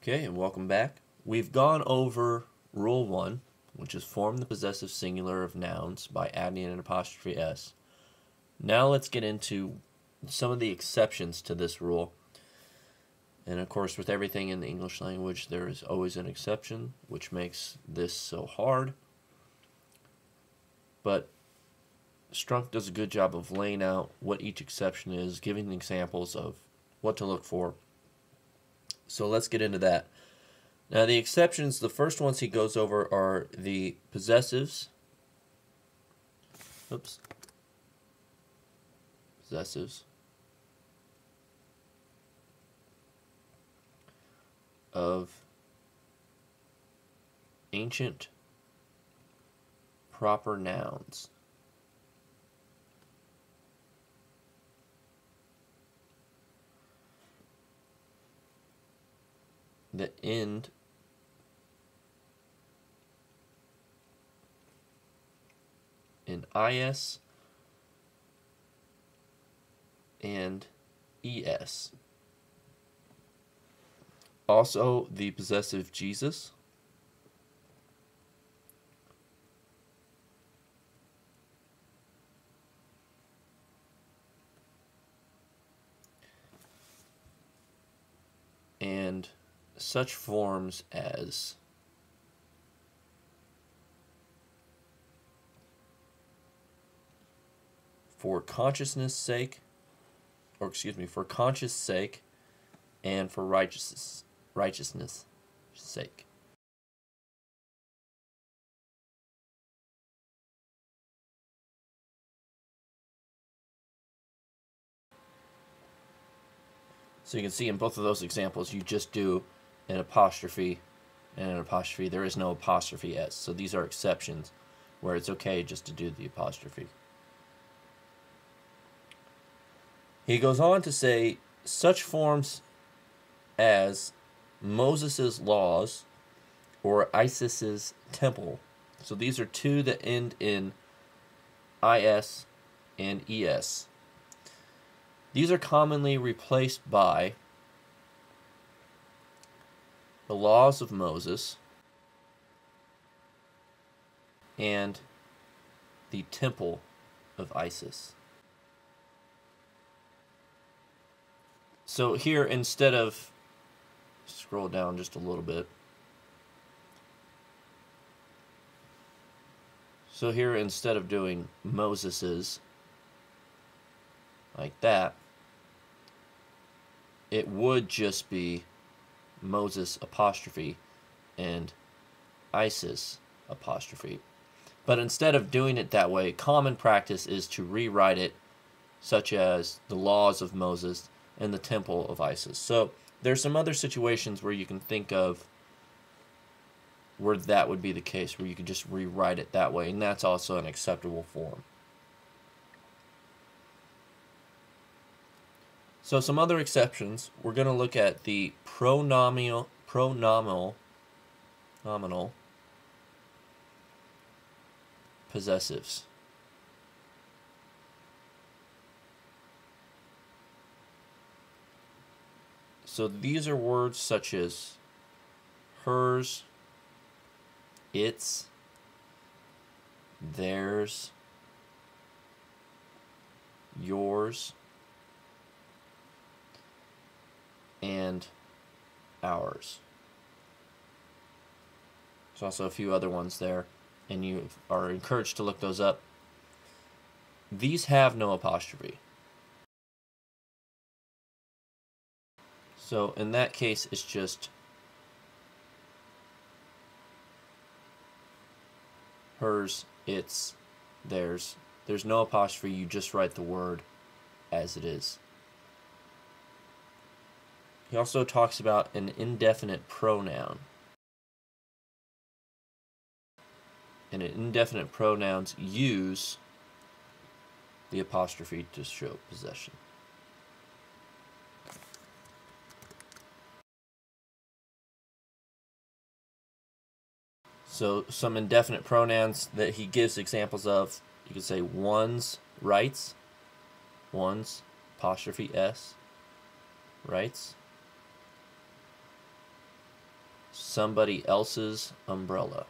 Okay, and welcome back. We've gone over Rule 1, which is form the possessive singular of nouns by adding an apostrophe s. Now let's get into some of the exceptions to this rule. And of course, with everything in the English language, there is always an exception, which makes this so hard. But Strunk does a good job of laying out what each exception is, giving examples of what to look for. So let's get into that. Now the exceptions, the first ones he goes over are the possessives. Possessives of ancient proper nouns. The end in is and es. Also, the possessive Jesus. And such forms as for consciousness sake, for conscious sake, and for righteousness sake. So you can see in both of those examples, you just do an apostrophe and an apostrophe. There is no apostrophe s. So these are exceptions where it's okay just to do the apostrophe. He goes on to say such forms as Moses' laws or Isis's temple. So these are two that end in is and es. These are commonly replaced by the laws of Moses and the temple of Isis. So here, instead of, scroll down just a little bit. So here, instead of doing Moses's like that, it would just be Moses apostrophe and Isis apostrophe. But instead of doing it that way, common practice is to rewrite it such as the laws of Moses and the temple of Isis. So there's some other situations where you can think of where that would be the case, where you could just rewrite it that way, and that's also an acceptable form. So some other exceptions, we're going to look at the pronominal possessives. So these are words such as hers, its, theirs, yours, and ours. There's also a few other ones there, and you are encouraged to look those up. These have no apostrophe. So in that case, it's just hers, its, theirs. There's no apostrophe, you just write the word as it is. He also talks about an indefinite pronoun. And indefinite pronouns use the apostrophe to show possession. So some indefinite pronouns that he gives examples of, you could say one's rights, one's apostrophe s, rights, somebody else's umbrella.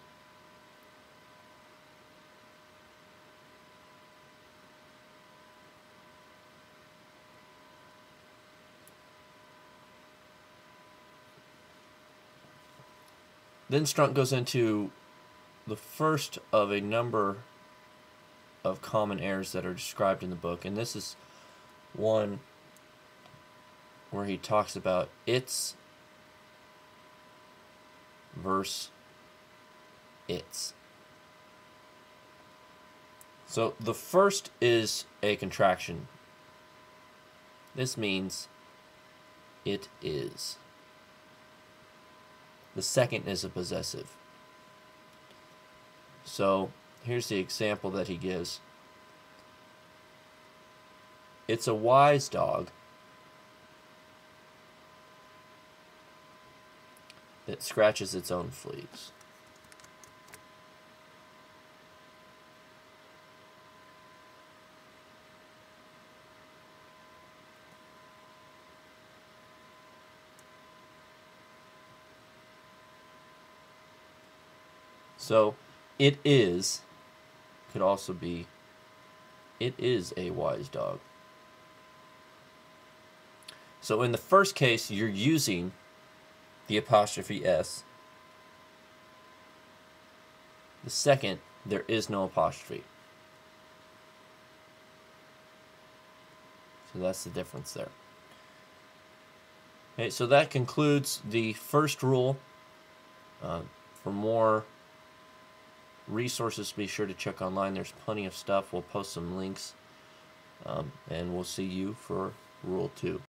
Then Strunk goes into the first of a number of common errors that are described in the book, and this is one where he talks about its versus its. So the first is a contraction. This means it is. The second is a possessive. So here's the example that he gives. It's a wise dog that scratches its own fleas. So it is could also be it is a wise dog. So in the first case, you're using the apostrophe S. The second, there is no apostrophe. So that's the difference there. Okay, so that concludes the first rule. For more resources, be sure to check online. There's plenty of stuff. We'll post some links. And we'll see you for Rule 2.